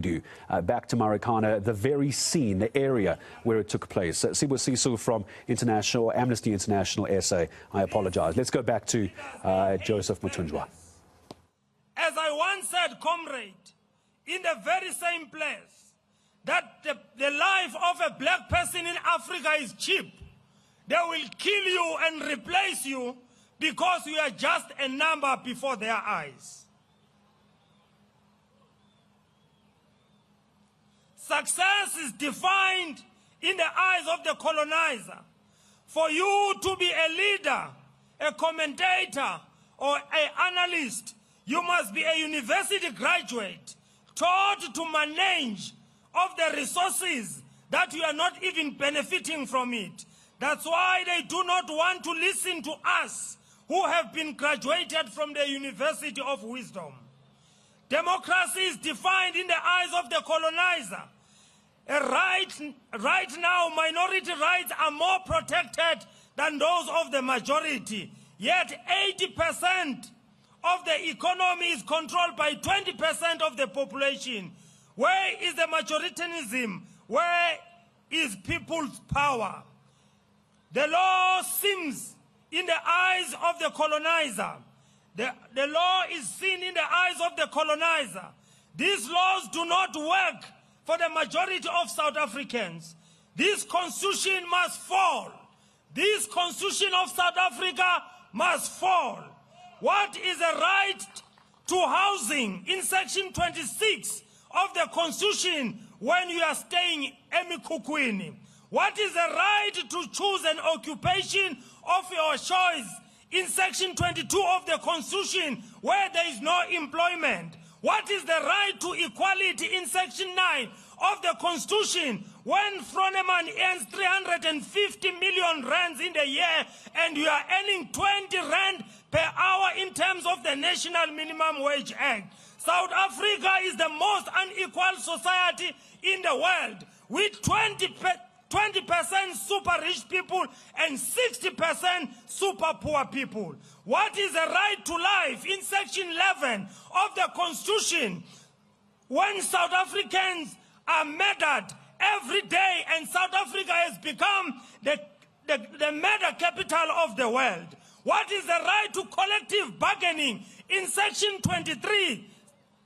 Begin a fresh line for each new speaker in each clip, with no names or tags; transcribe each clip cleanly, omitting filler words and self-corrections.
Back to Marikana, the very scene, the area where it took place. Sibu from Amnesty International SA, I apologize. Let's go back to Joseph Mutunjwa.
As I once said, comrade, in the very same place, that the life of a black person in Africa is cheap. They will kill you and replace you because you are just a number before their eyes. Success is defined in the eyes of the colonizer. For you to be a leader, a commentator, or an analyst, you must be a university graduate, taught to manage of the resources that you are not even benefiting from it. That's why they do not want to listen to us who have been graduated from the University of Wisdom. Democracy is defined in the eyes of the colonizer. Right now, minority rights are more protected than those of the majority. Yet 80% of the economy is controlled by 20% of the population. Where is the majoritarianism? Where is people's power? The law seems in the eyes of the colonizer. The law is seen in the eyes of the colonizer. These laws do not work for the majority of South Africans. This constitution must fall. This constitution of South Africa must fall. What is a right to housing in section 26 of the constitution when you are staying emikukwini? What is the right to choose an occupation of your choice in section 22 of the constitution where there is no employment? What is the right to equality in section 9 of the constitution when Froneman earns 350 million rands in the year and you are earning 20 rand per hour in terms of the National Minimum Wage Act? South Africa is the most unequal society in the world, with 20% super rich people and 60% super poor people. What is the right to life in section 11 of the constitution when South Africans are murdered every day and South Africa has become the murder capital of the world? What is the right to collective bargaining in section 23?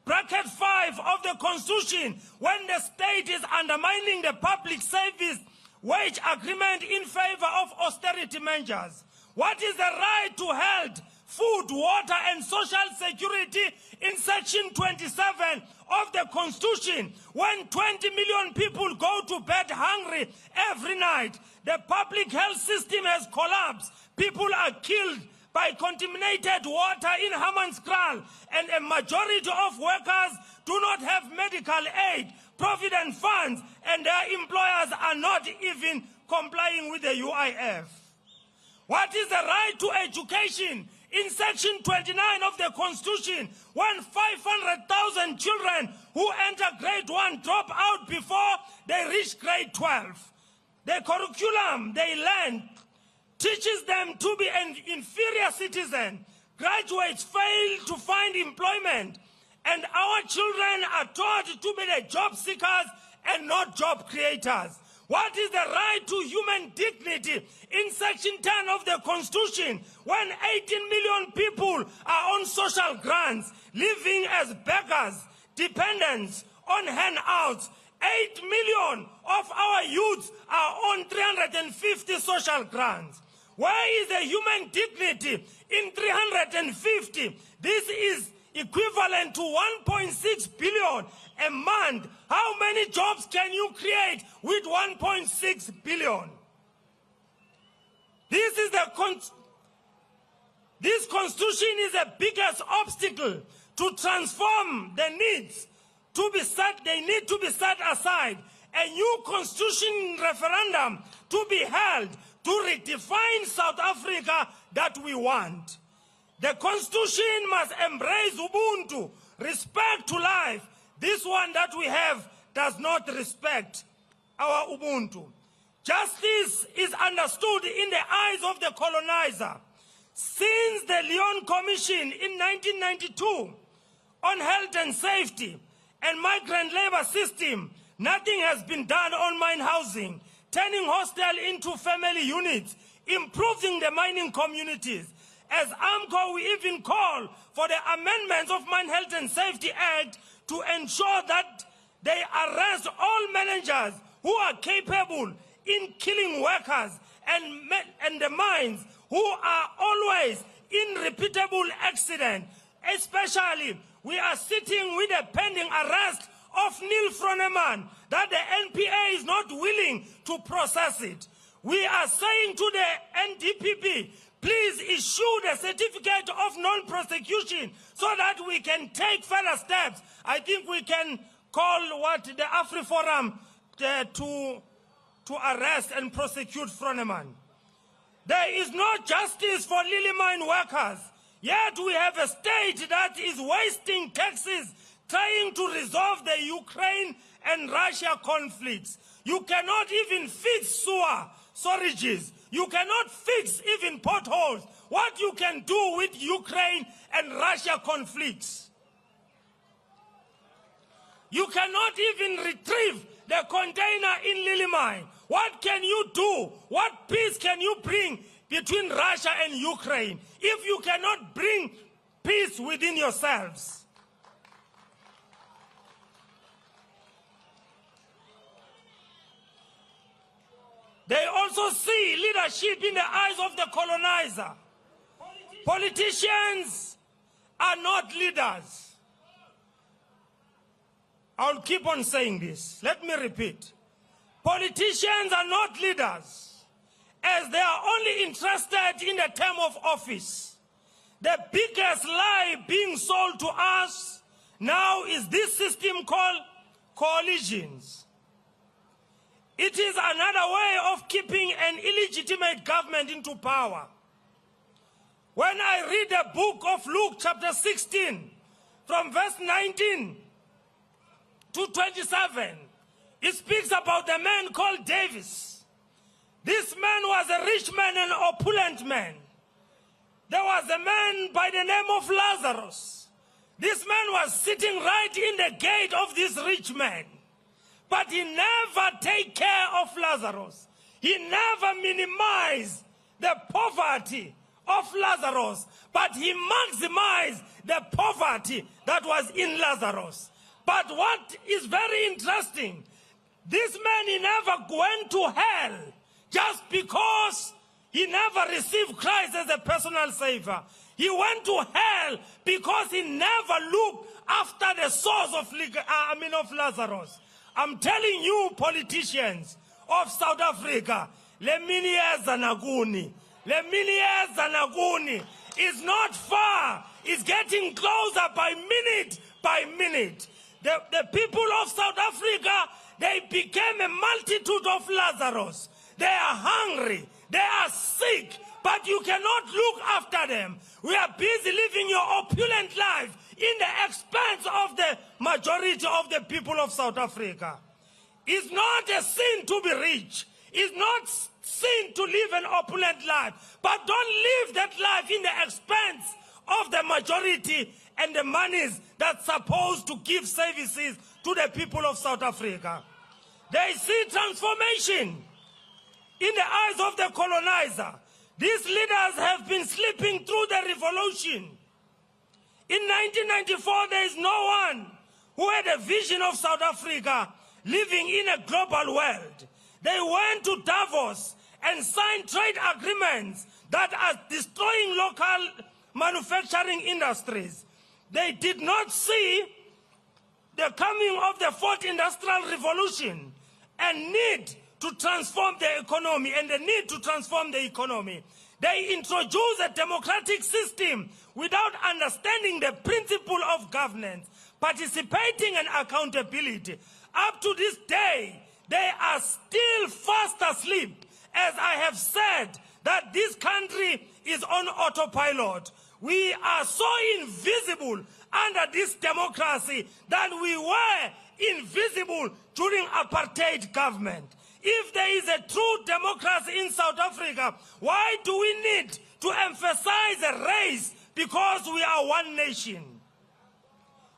Bracket 5 of the Constitution, when the state is undermining the public service wage agreement in favor of austerity measures? What is the right to health, food, water, and social security in section 27 of the Constitution, when 20 million people go to bed hungry every night? The public health system has collapsed. People are killed by contaminated water in Hammanskraal, and a majority of workers do not have medical aid, provident funds, and their employers are not even complying with the UIF. What is the right to education in section 29 of the Constitution, when 500,000 children who enter grade 1 drop out before they reach grade 12? The curriculum they learn teaches them to be an inferior citizen. Graduates fail to find employment, and our children are taught to be the job seekers and not job creators. What is the right to human dignity in section 10 of the Constitution, when 18 million people are on social grants, living as beggars, dependents on handouts? 8 million of our youths are on 350 social grants. Where is the human dignity in 350? This is equivalent to 1.6 billion a month. How many jobs can you create with 1.6 billion? This constitution is the biggest obstacle to transform the needs to be set. They need to be set aside. A new constitution referendum to be held to redefine South Africa that we want. The constitution must embrace Ubuntu, respect to life. This one that we have does not respect our Ubuntu. Justice is understood in the eyes of the colonizer. Since the Lyon Commission in 1992 on health and safety, and migrant labor system, nothing has been done on mine housing, turning hostel into family units, improving the mining communities. As AMCO, we even call for the amendments of Mine Health and Safety Act to ensure that they arrest all managers who are capable in killing workers and the mines who are always in repeatable accident. Especially, we are sitting with a pending arrest of Neil Froneman that the NPA is not willing to process it. We are saying to the NDPP, please issue the certificate of non-prosecution so that we can take further steps. I think we can call the AfriForum to arrest and prosecute Froneman. There is no justice for lily mine workers, yet we have a state that is wasting taxes trying to resolve the Ukraine and Russia conflicts. You cannot even fix sewer storages. You cannot fix even potholes. What you can do with Ukraine and Russia conflicts. You cannot even retrieve the container in Lilimine. What can you do? What peace can you bring between Russia and Ukraine if you cannot bring peace within yourselves? They also see leadership in the eyes of the colonizer. Politicians are not leaders. I'll keep on saying this. Let me repeat. Politicians are not leaders, as they are only interested in the term of office. The biggest lie being sold to us now is this system called coalitions. It is another way of keeping an illegitimate government into power. When I read the book of Luke chapter 16, from verse 19 to 27, it speaks about the man called Davis. This man was a rich man and opulent man. There was a man by the name of Lazarus. This man was sitting right in the gate of this rich man. But he never take care of Lazarus. He never minimized the poverty of Lazarus, but he maximized the poverty that was in Lazarus. But what is very interesting, this man, he never went to hell just because he never received Christ as a personal savior. He went to hell because he never looked after the source of Lazarus. I'm telling you, politicians of South Africa, Leminiya Zanaguni is not far. It's getting closer by minute. The people of South Africa, they became a multitude of Lazarus. They are hungry. They are sick. But you cannot look after them. We are busy living your opulent life in the expense of the majority of the people of South Africa. It's not a sin to be rich. It's not sin to live an opulent life. But don't live that life in the expense of the majority and the monies that's supposed to give services to the people of South Africa. They see transformation in the eyes of the colonizer. These leaders have been sleeping through the revolution. In 1994, there is no one who had a vision of South Africa living in a global world. They went to Davos and signed trade agreements that are destroying local manufacturing industries. They did not see the coming of the fourth industrial revolution and need to transform the economy and the need to transform the economy. They introduced a democratic system without understanding the principle of governance, participating and accountability. Up to this day, they are still fast asleep. As I have said, that this country is on autopilot. We are so invisible under this democracy that we were invisible during apartheid government. If there is a true democracy in South Africa, why do we need to emphasize a race because we are one nation?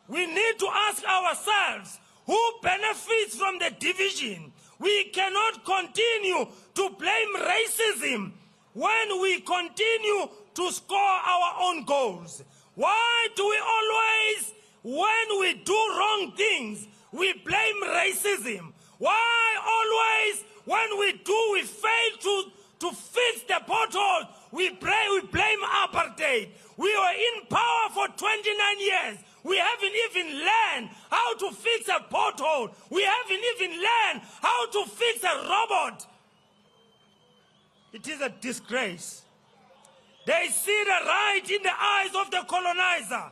we need to ask ourselves, who benefits from the division? We cannot continue to blame racism when we continue to score our own goals. Why do we always, when we do wrong things, we blame racism? Why always, when we fail to fix the potholes, we blame apartheid? We were in power for 29 years. We haven't even learned how to fix a pothole. We haven't even learned how to fix a robot. It is a disgrace. They see the right in the eyes of the colonizer.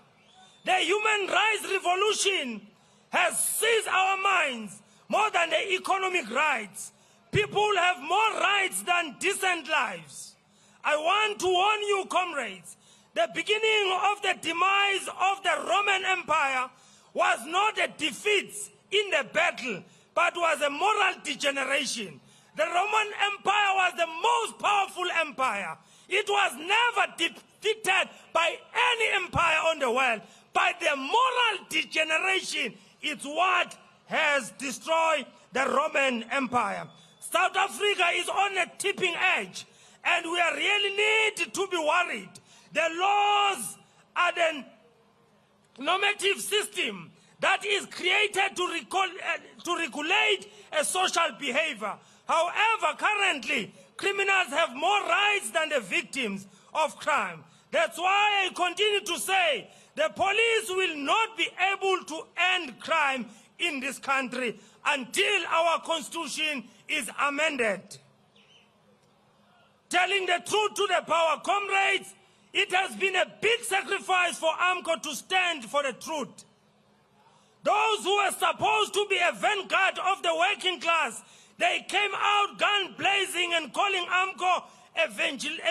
The human rights revolution has seized our minds more than the economic rights. People have more rights than decent lives. I want to warn you, comrades, the beginning of the demise of the Roman Empire was not a defeat in the battle, but was a moral degeneration. The Roman Empire was the most powerful empire. It was never defeated by any empire on the world, but the moral degeneration is what has destroyed the Roman Empire. South Africa is on a tipping edge, and we really need to be worried. The laws are the normative system that is created to regulate a social behavior. However, currently, criminals have more rights than the victims of crime. That's why I continue to say the police will not be able to end crime in this country until our constitution is amended. Telling the truth to the power, comrades, it has been a big sacrifice for AMCO to stand for the truth. Those who were supposed to be a vanguard of the working class, they came out gun blazing and calling AMCO a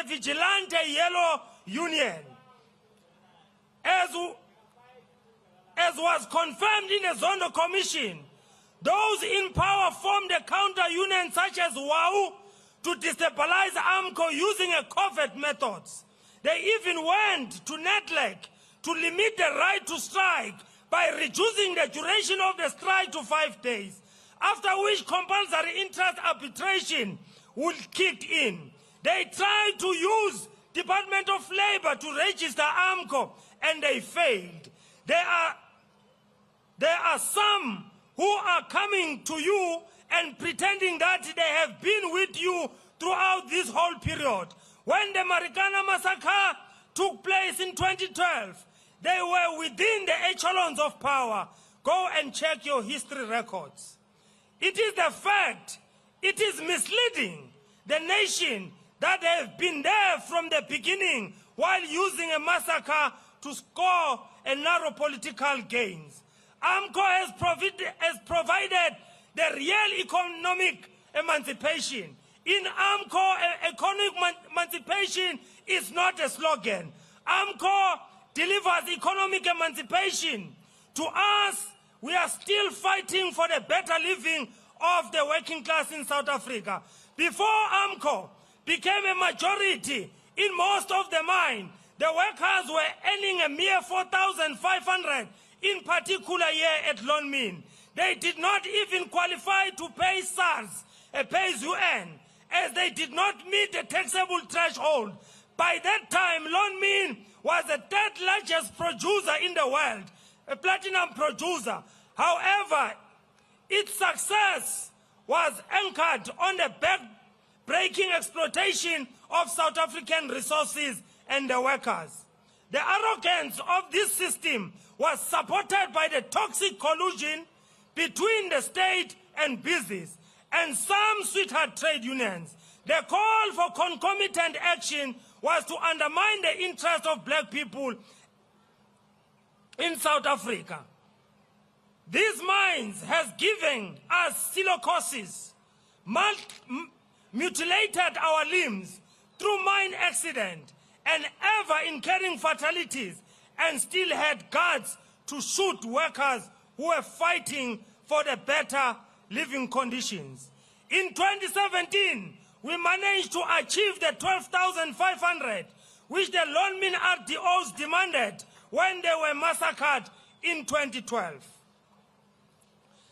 vigilante yellow union. As was confirmed in the Zondo Commission, those in power formed a counter-union such as WAU to destabilize AMCO using a covert methods. They even went to Netlek to limit the right to strike by reducing the duration of the strike to 5 days, after which compulsory interest arbitration would kick in. They tried to use Department of Labor to register AMCO, and they failed. There are some who are coming to you and pretending that they have been with you throughout this whole period. When the Marikana massacre took place in 2012, they were within the echelons of power. Go and check your history records. It is the fact, it is misleading the nation that they have been there from the beginning while using a massacre to score a narrow political gains. AMCO has provided the real economic emancipation. In AMCO, economic emancipation is not a slogan. AMCO delivers economic emancipation. To us, we are still fighting for the better living of the working class in South Africa. Before AMCO became a majority in most of the mine, the workers were earning a mere 4,500 in particular year at Lonmin. They did not even qualify to pay SARS, a pay-as-you-earn, as they did not meet the taxable threshold. By that time, Lonmin was the third largest producer in the world, a platinum producer. However, its success was anchored on the back-breaking exploitation of South African resources and the workers. The arrogance of this system was supported by the toxic collusion between the state and business and some sweetheart trade unions. The call for concomitant action was to undermine the interests of black people in South Africa. These mines has given us silicosis, mutilated our limbs through mine accident, and ever incurring fatalities, and still had guards to shoot workers who were fighting for the better living conditions. In 2017, we managed to achieve the 12,500, which the Lonmin RDOs demanded when they were massacred in 2012.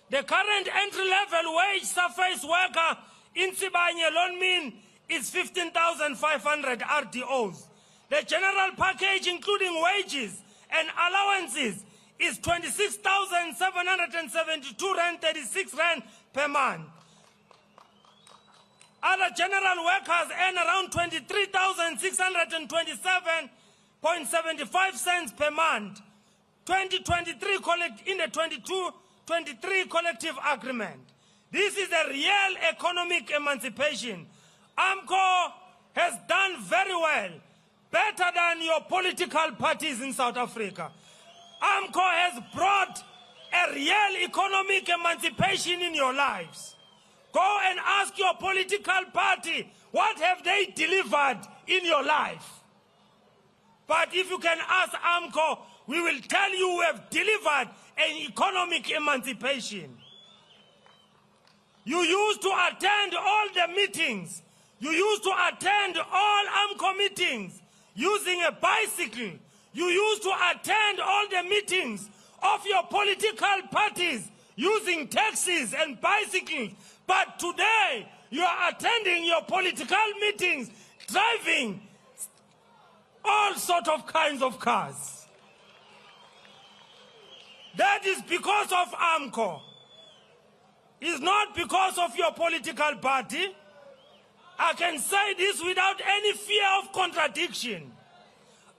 The current entry-level wage surface worker in Sibanye Lonmin is 15,500 RDOs. The general package, including wages and allowances, is 26,772 rand, 36 rand per month. Other general workers earn around 23,627.75 cents per month. 2023 in the 22-23 collective agreement. This is a real economic emancipation. AMCO has done very well, better than your political parties in South Africa. AMCO has brought a real economic emancipation in your lives. Go and ask your political party, what have they delivered in your life? But if you can ask AMCO, we will tell you we have delivered an economic emancipation. You used to attend all the meetings. You used to attend all AMCO meetings using a bicycle. You used to attend all the meetings of your political parties using taxis and bicycles. But today, you are attending your political meetings, driving all sorts of kinds of cars. That is because of AMCO. It's not because of your political party. I can say this without any fear of contradiction.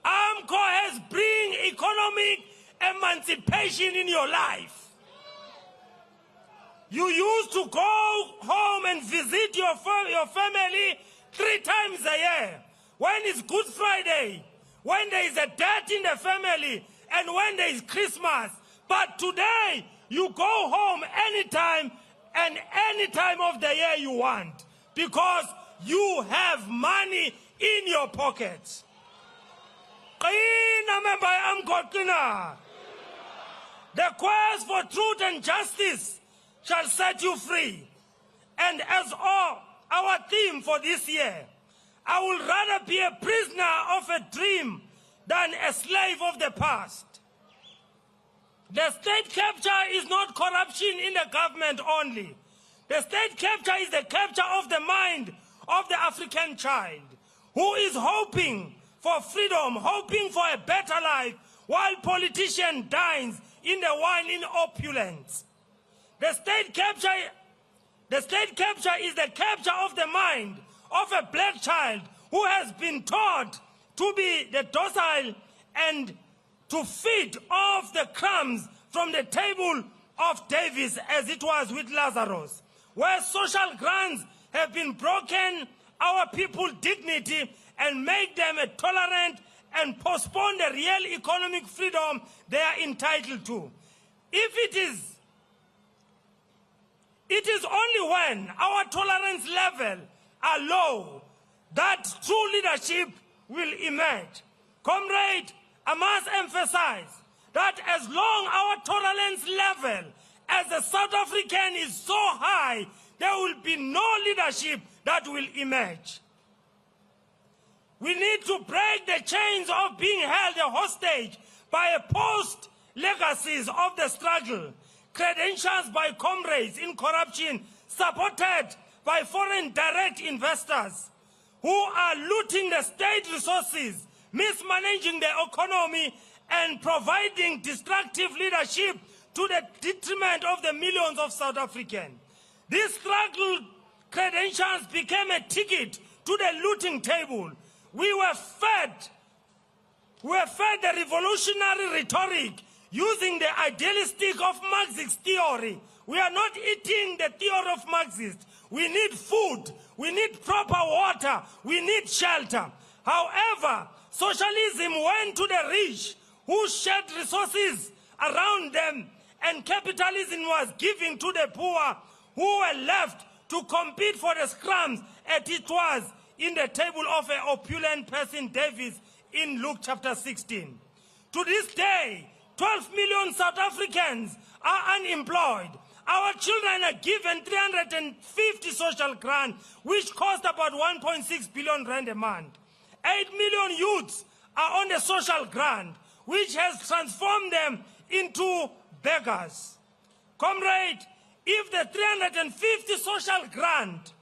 AMCO has bring economic emancipation in your life. You used to go home and visit your family 3 times a year. When it's Good Friday, when there is a death in the family, and when there is Christmas. But today, you go home anytime and any time of the year you want, because you have money in your pockets. The quest for truth and justice shall set you free. And as our theme for this year, I would rather be a prisoner of a dream than a slave of the past. The state capture is not corruption in the government only. The state capture is the capture of the mind of the African child who is hoping for freedom, hoping for a better life, while politician dines in the wine in opulence. The state capture is the capture of the mind of a black child who has been taught to be the docile and to feed off the crumbs from the table of Davis, as it was with Lazarus. Where social grants have been broken, our people's dignity, and make them tolerant and postpone the real economic freedom they are entitled to. It is only when our tolerance level are low that true leadership will emerge. Comrade, I must emphasize that as long our tolerance level as a South African is so high, there will be no leadership that will emerge. We need to break the chains of being held a hostage by a post-legacies of the struggle, credentials by comrades in corruption, supported by foreign direct investors who are looting the state resources, mismanaging the economy, and providing destructive leadership to the detriment of the millions of South Africans. These struggle credentials became a ticket to the looting table. We were fed the revolutionary rhetoric using the idealistic of Marxist theory. We are not eating the theory of Marxists. We need food. We need proper water. We need shelter. However, socialism went to the rich who shared resources around them, and capitalism was given to the poor who were left to compete for the scrums, as it was in the table of an opulent person, Davis, in Luke chapter 16. To this day, 12 million South Africans are unemployed. Our children are given 350 social grants, which cost about 1.6 billion rand a month. 8 million youths are on the social grant, which has transformed them into beggars. Comrade, if the 350 social grant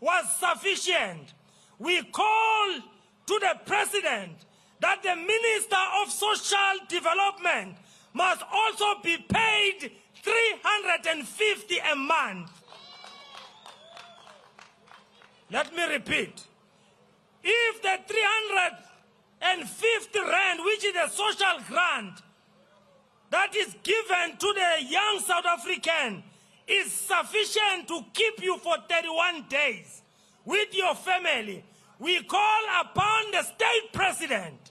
was sufficient, we call to the President that the Minister of Social Development must also be paid 350 a month. Let me repeat. If the 350 rand, which is a social grant that is given to the young South African, is sufficient to keep you for 31 days with your family, we call upon the state president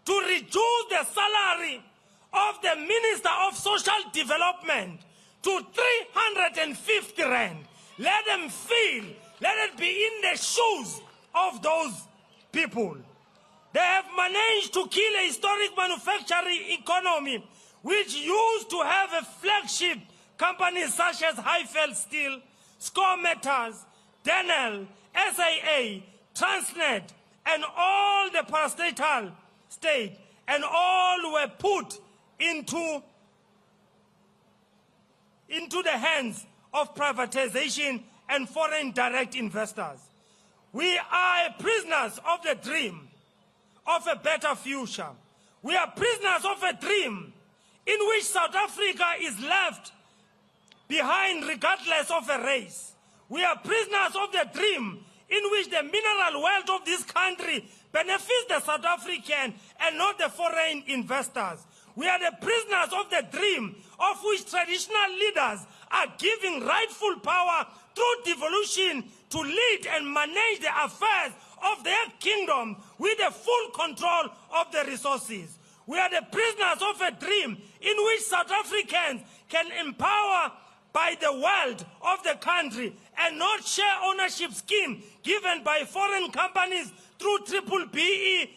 to reduce the salary of the Minister of Social Development to 350 rand. Let them feel, let it be in the shoes of those people. They have managed to kill a historic manufacturing economy which used to have a flagship companies such as Highfield Steel, Score Metals, Denel, SAA, Transnet, and all the parastatal state, and all were put into the hands of privatization and foreign direct investors. We are prisoners of the dream of a better future. We are prisoners of a dream in which South Africa is left behind regardless of a race. We are prisoners of the dream in which the mineral wealth of this country benefits the South African and not the foreign investors. We are the prisoners of the dream of which traditional leaders are giving rightful power through devolution to lead and manage the affairs of their kingdom with the full control of the resources. We are the prisoners of a dream in which South Africans can empower by the wealth of the country and not share ownership scheme given by foreign companies through triple BE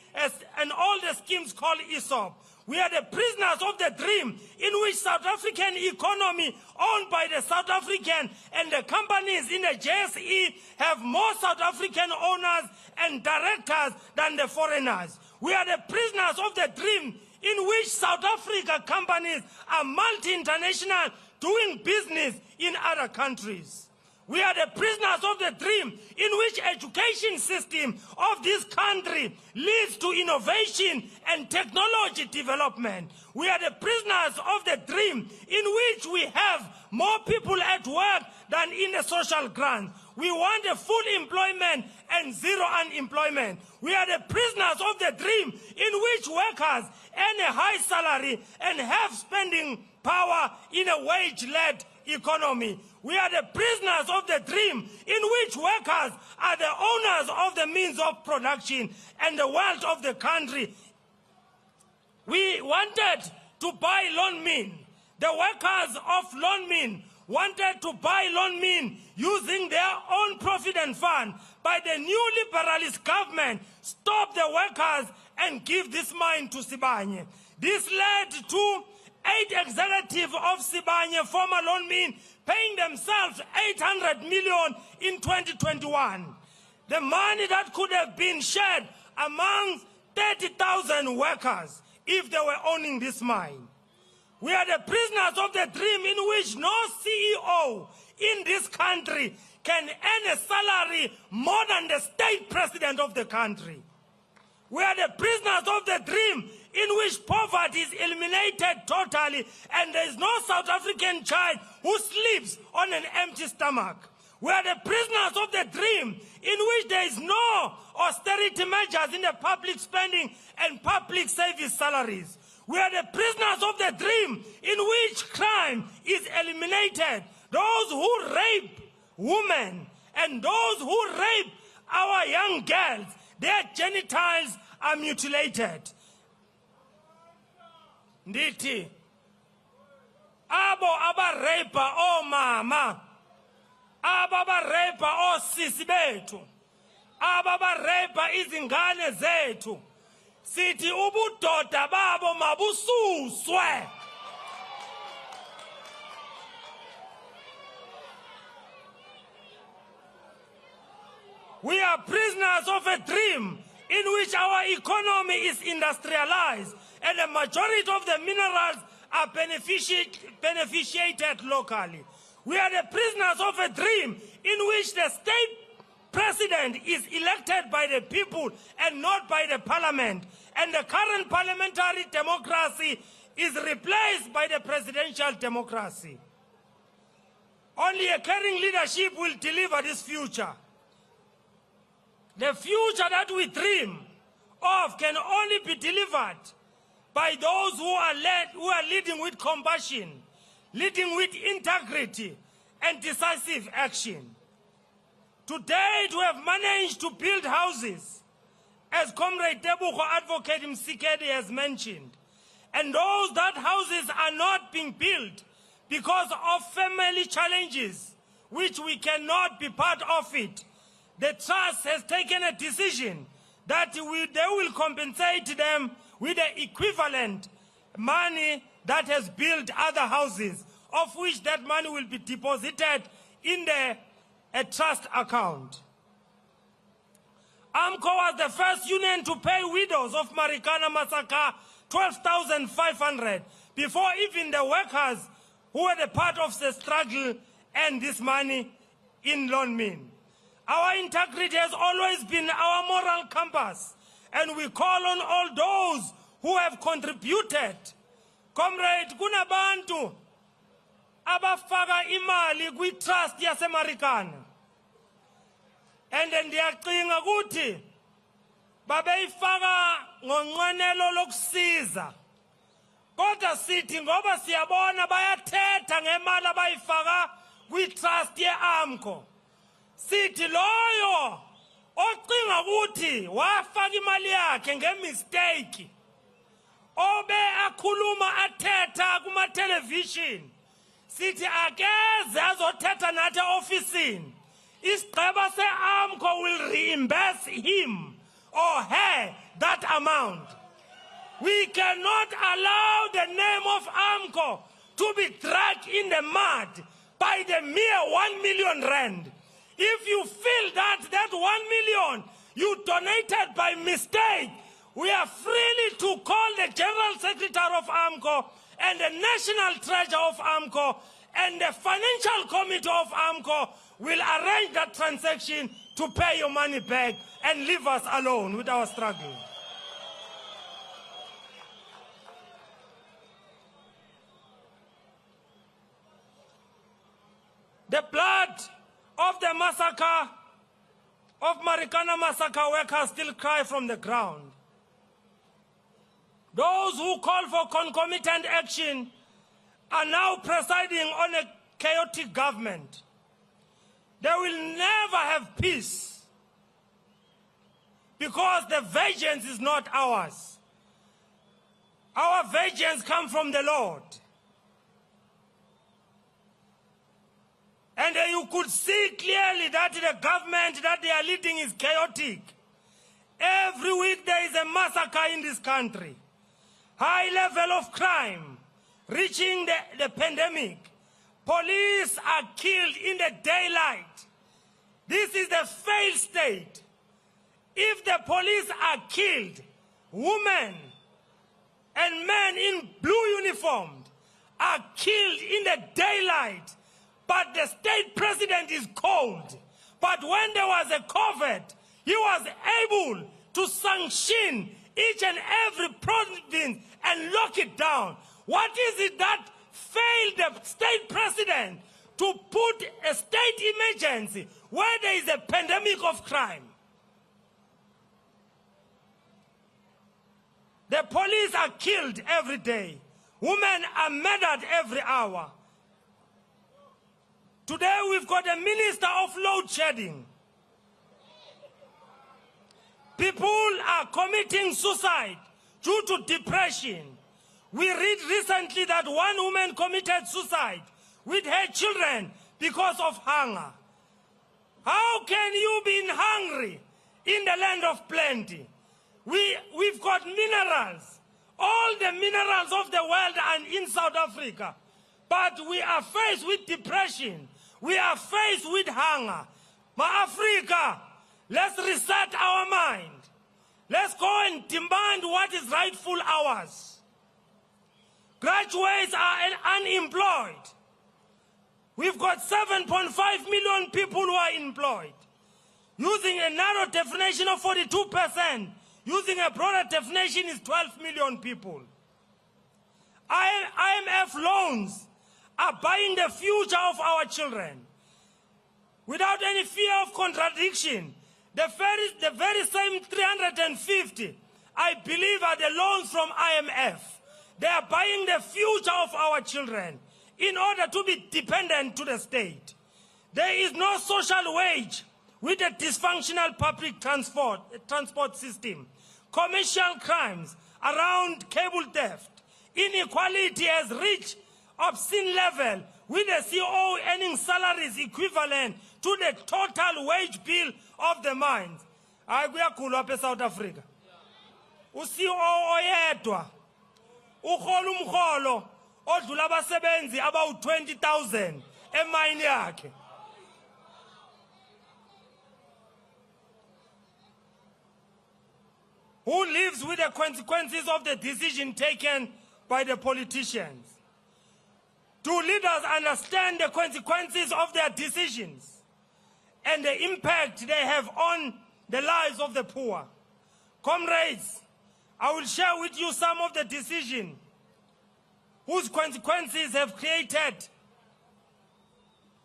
and all the schemes called ESOP. We are the prisoners of the dream in which South African economy owned by the South African and the companies in the JSE have more South African owners and directors than the foreigners. We are the prisoners of the dream in which South Africa companies are multi-international doing business in other countries. We are the prisoners of the dream in which education system of this country leads to innovation and technology development. We are the prisoners of the dream in which we have more people at work than in the social grant. We want a full employment and zero unemployment. We are the prisoners of the dream in which workers earn a high salary and have spending power in a wage-led economy. We are the prisoners of the dream in which workers are the owners of the means of production and the wealth of the country. We wanted to buy Lonmin. The workers of Lonmin wanted to buy Lonmin using their own provident fund, but the new liberalist government stopped the workers and give this mine to Sibanye. This led to 8 executives of Sibanye, former Lonmin, paying themselves 800 million in 2021. The money that could have been shared among 30,000 workers if they were owning this mine. We are the prisoners of the dream in which no CEO in this country can earn a salary more than the state president of the country. We are the prisoners of the dream in which poverty is eliminated totally and there is no South African child who sleeps on an empty stomach. We are the prisoners of the dream in which there is no austerity measures in the public spending and public service salaries. We are the prisoners of the dream in which crime is eliminated. Those who rape women and those who rape our young girls, their genitals are mutilated. Nditi, abo abarepa o mama, abo abarepa o sisi bethu, abo abarepa izingane zethu, sithi ubudoda babo mabususwe. We are prisoners of a dream in which our economy is industrialized and the majority of the minerals are beneficiated locally. We are the prisoners of a dream in which the state president is elected by the people and not by the parliament. And the current parliamentary democracy is replaced by the presidential democracy. Only a caring leadership will deliver this future. The future that we dream of can only be delivered by those who are leading with compassion, leading with integrity and decisive action. To date, we have managed to build houses, as Comrade Tebuko Advocate Msikedi has mentioned. And those that houses are not being built because of family challenges, which we cannot be part of it. The trust has taken a decision that they will compensate them with the equivalent money that has built other houses, of which that money will be deposited in a trust account. AMCO was the first union to pay widows of Marikana massacre 12,500 before even the workers who were the part of the struggle and this money in Lonmin. Our integrity has always been our moral compass, and we call on all those who have contributed. Comrade, kunabantu abafaka imali kwi-trust yaseMarikana. And then ndiyacinga ukuthi babeyifaka ngonqwenelo lokusiza. Kodwa sithi ngoba siyabona bayathetha ngemali abayifaka kwi-trust ye-AMCO. Sithi loyo ocinga ukuthi wafaka imali yakhe ngemistake, obe akhuluma athetha kuma-television, sithi akeze azothetha nathi ofisini. Isigqeba se-AMCO will reimburse him or her that amount. We cannot allow the name of AMCO to be dragged in the mud by the mere 1 million rand. If you feel that 1 million you donated by mistake, we are freely to call the General Secretary of AMCO and the National Treasurer of AMCO and the Financial Committee of AMCO will arrange that transaction to pay your money back and leave us alone with our struggle. The blood of the massacre of Marikana massacre workers still cry from the ground. Those who call for concomitant action are now presiding on a chaotic government. They will never have peace because the vengeance is not ours. Our vengeance comes from the Lord. And you could see clearly that the government that they are leading is chaotic. Every week there is a massacre in this country. High level of crime, reaching the pandemic. Police are killed in the daylight. This is the failed state. If the police are killed, women and men in blue uniforms are killed in the daylight, but the state president is cold. But when there was a COVID, he was able to sanction each and every province and lock it down. What is it that failed the state president to put a state emergency where there is a pandemic of crime? The police are killed every day. Women are murdered every hour. Today we've got a minister of load shedding. People are committing suicide due to depression. We read recently that one woman committed suicide with her children because of hunger. How can you be hungry in the land of plenty? We've got minerals. All the minerals of the world are in South Africa. But we are faced with depression. We are faced with hunger. Ma-Africa, let's reset our mind. Let's go and demand what is rightful ours. Graduates are unemployed. We've got 7.5 million people who are employed. Using a narrow definition of 42%, using a broader definition is 12 million people. IMF loans are buying the future of our children. Without any fear of contradiction, the very same 350, I believe, are the loans from IMF. They are buying the future of our children in order to be dependent to the state. There is no social wage with a dysfunctional public transport system. Commercial crimes around cable theft. Inequality has reached obscene level with the CEO earning salaries equivalent to the total wage bill of the mines. Kuyakhulu apha eSouth Africa. U-CEO oyedwa uhola umholo odlula abasebenzi abawu-20,000 emayini yakhe. Who lives with the consequences of the decision taken by the politicians? Do leaders understand the consequences of their decisions and the impact they have on the lives of the poor? Comrades, I will share with you some of the decisions whose consequences have created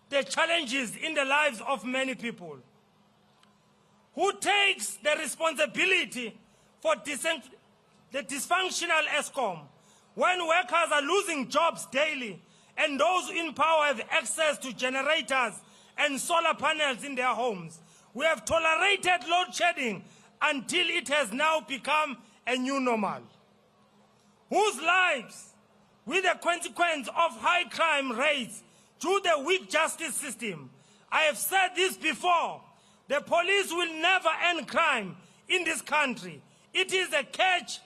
the challenges in the lives of many people. Who takes the responsibility for the dysfunctional ESCOM when workers are losing jobs daily and those in power have access to generators and solar panels in their homes? We have tolerated load shedding until it has now become a new normal. Whose lives, with the consequence of high crime rates due to the weak justice system? I have said this before. The police will never end crime in this country. It is a cash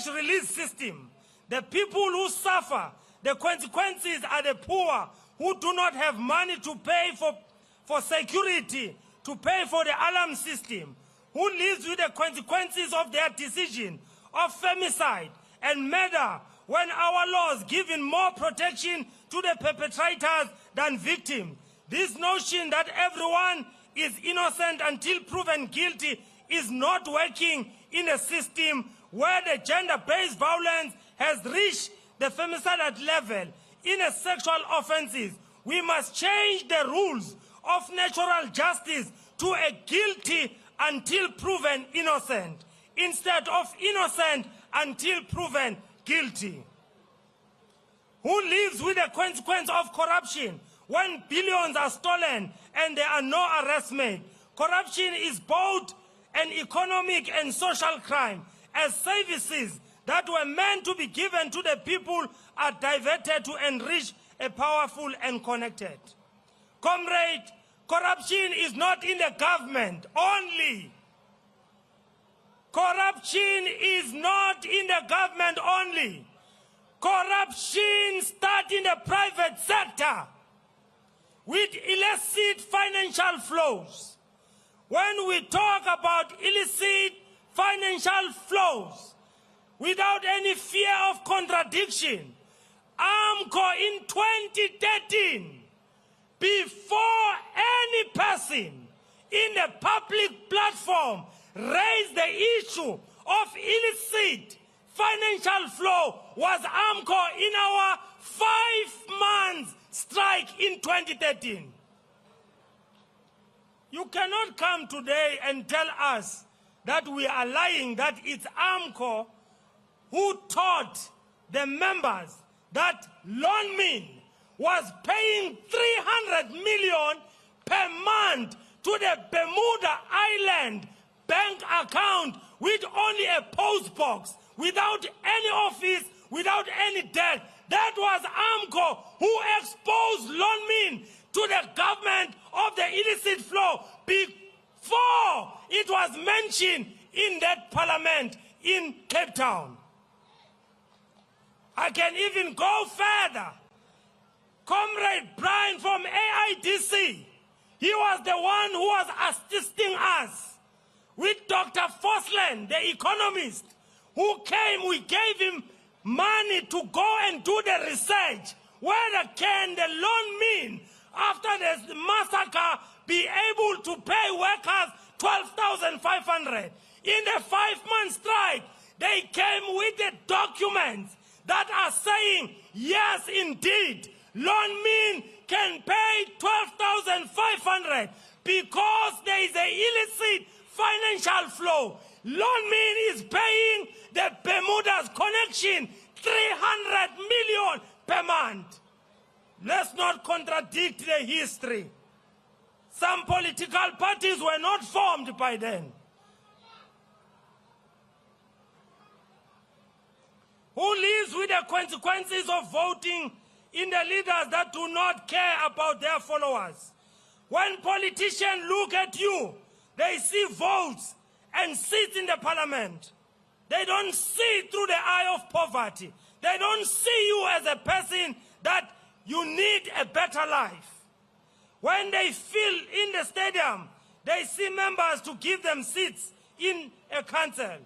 release system. The people who suffer the consequences are the poor who do not have money to pay for security, to pay for the alarm system, who lives with the consequences of their decision of femicide and murder when our laws giving more protection to the perpetrators than victims. This notion that everyone is innocent until proven guilty is not working in a system where the gender-based violence has reached the femicide level in a sexual offenses. We must change the rules of natural justice to a guilty until proven innocent, instead of innocent until proven guilty. Who lives with the consequence of corruption when billions are stolen and there are no arrests made? Corruption is both an economic and social crime, as services that were meant to be given to the people are diverted to enrich a powerful and connected. Comrade, corruption is not in the government only. Corruption is not in the government only. Corruption starts in the private sector with illicit financial flows. When we talk about illicit financial flows, without any fear of contradiction, AMCO in 2013, before any person in the public platform raised the issue of illicit financial flow, was AMCO in our 5 months strike in 2013. You cannot come today and tell us that we are lying, that it's AMCO who taught the members that Lonmin was paying 300 million per month to the Bermuda Island bank account with only a post box, without any office, without any debt. That was AMCO who exposed Lonmin to the government of the illicit flow before it was mentioned in that parliament in Cape Town. I can even go further. Comrade Brian from AIDC, he was the one who was assisting us with Dr. Fosland, the economist, who came. We gave him money to go and do the research. Whether can the loan mean after the massacre be able to pay workers 12,500? In the 5-month strike, they came with the documents that are saying, yes, indeed, loan mean can pay 12,500 because there is an illicit financial flow. Loan mean is paying the Bermuda's connection 300 million per month. Let's not contradict the history. Some political parties were not formed by then. Who lives with the consequences of voting in the leaders that do not care about their followers? When politicians look at you, they see votes and seats in the parliament. They don't see through the eye of poverty. They don't see you as a person that you need a better life. When they fill in the stadium, they see members to give them seats in a council.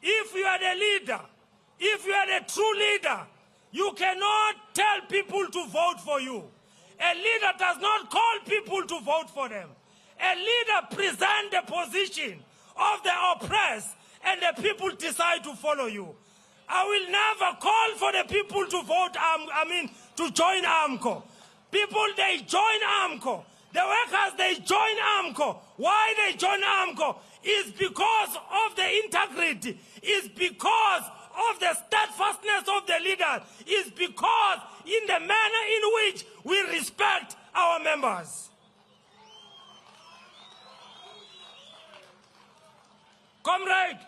If you are the leader, if you are the true leader, you cannot tell people to vote for you. A leader does not call people to vote for them. A leader presents the position of the oppressed and the people decide to follow you. I will never call for the people to vote, to join AMCO. People, they join AMCO. The workers, they join AMCO. Why they join AMCO? Is because of the integrity. Is because of the steadfastness of the leaders. Is because in the manner in which we respect our members. Comrade,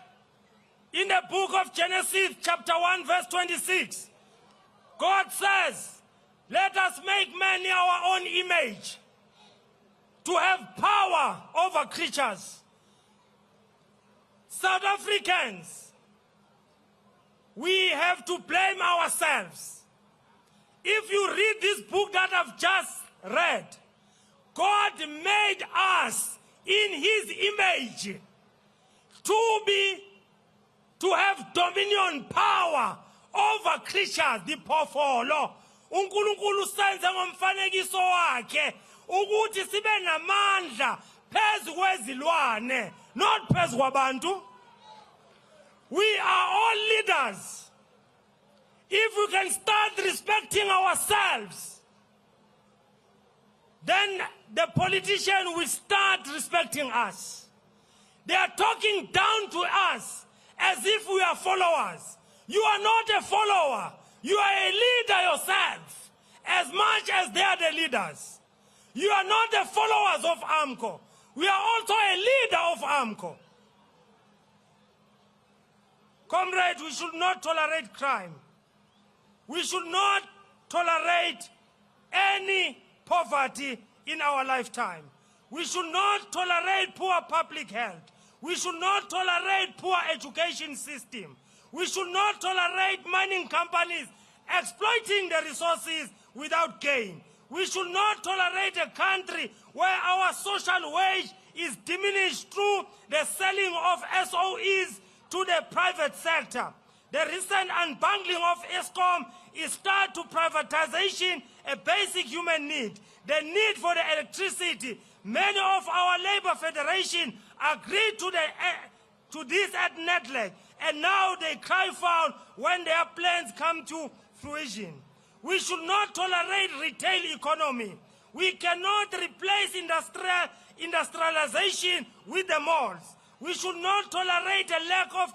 in the book of Genesis, chapter 1, verse 26, God says, let us make man in our own image to have power over creatures. South Africans, we have to blame ourselves. If you read this book that I've just read, God made us in his image to have dominion, power over creatures, the phofolo. uNkulunkulu senze ngomfanekiso wakhe ukuthi sibe namandla phezu kwezilwane, not phezu kwabantu. We are all leaders. If we can start respecting ourselves, then the politician will start respecting us. They are talking down to us as if we are followers. You are not a follower. You are a leader yourself, as much as they are the leaders. You are not the followers of AMCO. We are also a leader of AMCO. Comrade, we should not tolerate crime. We should not tolerate any poverty in our lifetime. We should not tolerate poor public health. We should not tolerate poor education system. We should not tolerate mining companies exploiting the resources without gain. We should not tolerate a country where our social wage is diminished through the selling of SOEs to the private sector. The recent unbundling of ESCOM is start to privatization, a basic human need. The need for the electricity. Many of our labor federation agreed to this at NETLEC, and now they cry foul when their plans come to fruition. We should not tolerate retail economy. We cannot replace industrialization with the malls. We should not tolerate a lack of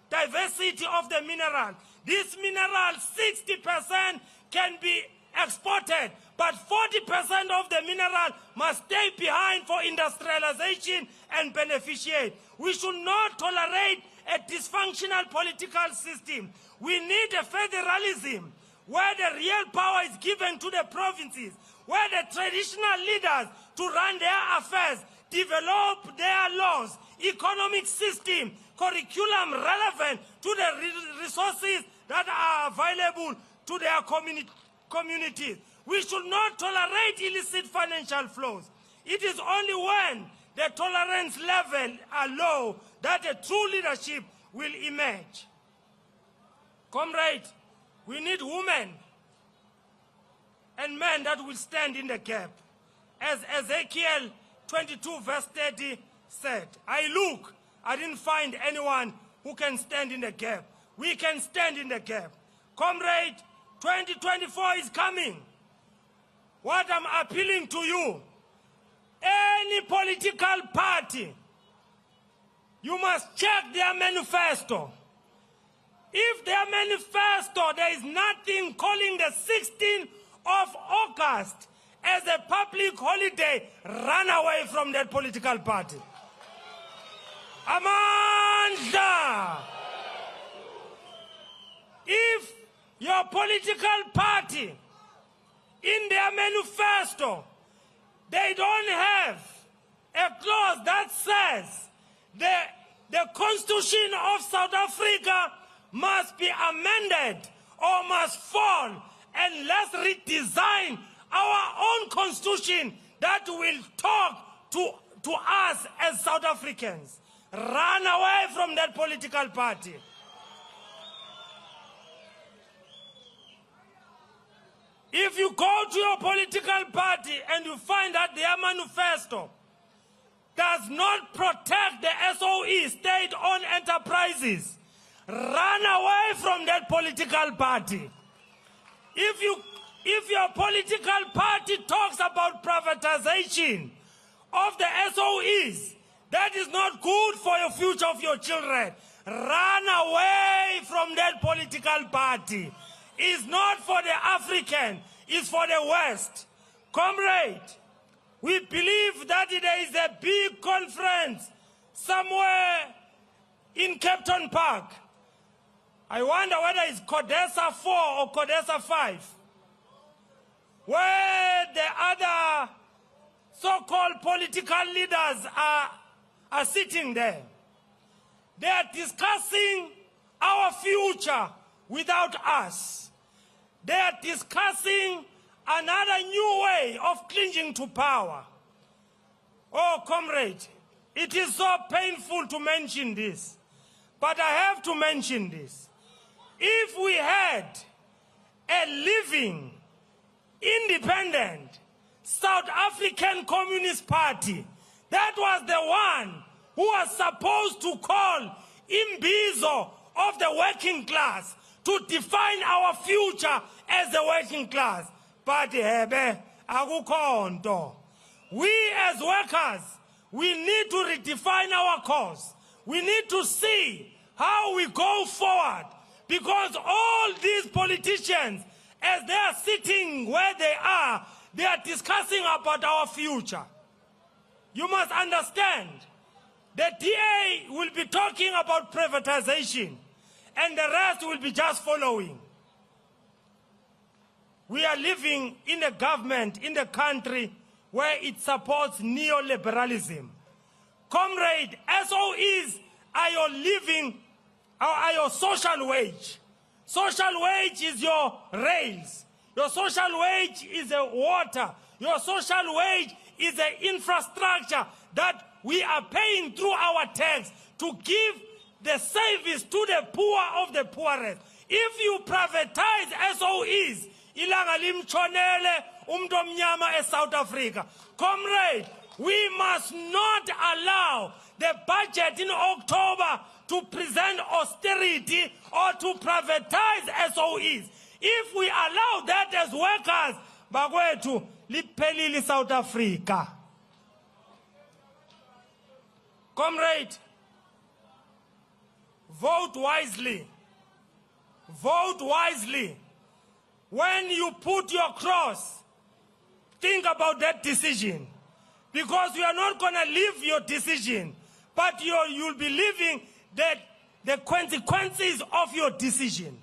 diversity of the mineral. This mineral, 60% can be exported, but 40% of the mineral must stay behind for industrialization and beneficiate. We should not tolerate a dysfunctional political system. We need a federalism where the real power is given to the provinces, where the traditional leaders to run their affairs, develop their laws, economic system, curriculum relevant to the resources that are available to their communities. We should not tolerate illicit financial flows. It is only when the tolerance level are low that a true leadership will emerge. Comrade, we need women and men that will stand in the gap. As Ezekiel 22 verse 30 said, I didn't find anyone who can stand in the gap. We can stand in the gap. Comrade, 2024 is coming. What I'm appealing to you, any political party, you must check their manifesto. If their manifesto, there is nothing calling the 16th of August as a public holiday, run away from that political party. Amanda! If your political party, in their manifesto, they don't have a clause that says the Constitution of South Africa must be amended or must fall, and let's redesign our own Constitution that will talk to us as South Africans. Run away from that political party. If you go to your political party and you find that their manifesto does not protect the SOE, state-owned enterprises, run away from that political party. If your political party talks about privatization of the SOEs, that is not good for the future of your children. Run away from that political party. It's not for the African, it's for the West. Comrade, we believe that there is a big conference somewhere in Captain Park. I wonder whether it's CODESA 4 or CODESA 5, where the other so-called political leaders are sitting there. They are discussing our future without us. They are discussing another new way of clinging to power. Oh, comrade, it is so painful to mention this, but I have to mention this. If we had a living, independent South African Communist Party, that was the one who was supposed to call imbizo of the working class to define our future as the working class. But we as workers, we need to redefine our cause. We need to see how we go forward, because all these politicians, as they are sitting where they are discussing about our future. You must understand, the DA will be talking about privatization, and the rest will be just following. We are living in a government, in the country, where it supports neoliberalism. Comrade, SOEs are your living, are your social wage. Social wage is your rails. Your social wage is the water. Your social wage is the infrastructure that we are paying through our tax to give the service to the poor of the poorest. If you privatize SOEs, ilanga limchonele umuntu omnyama eSouth Africa. Comrade, we must not allow the budget in October to present austerity or to privatize SOEs. If we allow that as workers, bagwethu liphelile South Africa. Comrade, vote wisely. Vote wisely. When you put your cross, think about that decision. Because you are not going to live your decision, but you'll be living the consequences of your decision.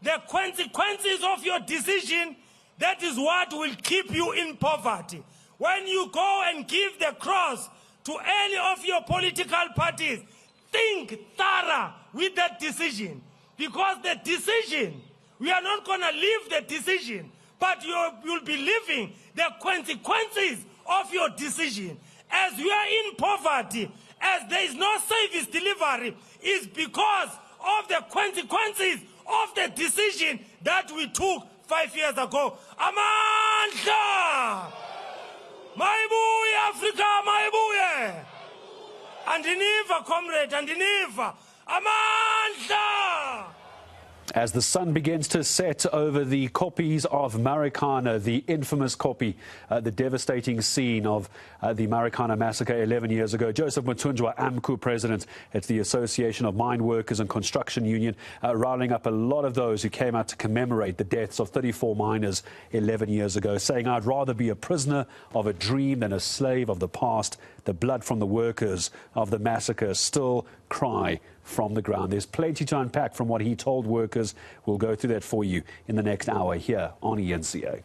The consequences of your decision, that is what will keep you in poverty. When you go and give the cross to any of your political parties, think thorough with that decision. Because the decision, we are not going to live the decision, but you'll be living the consequences of your decision. As you are in poverty, as there is no service delivery, is because of the consequences of the decision that we took 5 years ago. Amandla! Mayibuye Africa, mayibuye! Andiniva, comrade, andiniva! Amandla!
As the sun begins to set over the copies of Marikana, the infamous copy, the devastating scene of the Marikana massacre 11 years ago. Joseph Mutunjwa, AMCU president, it's the Association of Mine Workers and Construction Union, riling up a lot of those who came out to commemorate the deaths of 34 miners 11 years ago, saying, "I'd rather be a prisoner of a dream than a slave of the past." The blood from the workers of the massacre still cry from the ground. There's plenty to unpack from what he told workers. We'll go through that for you in the next hour here on ENCA.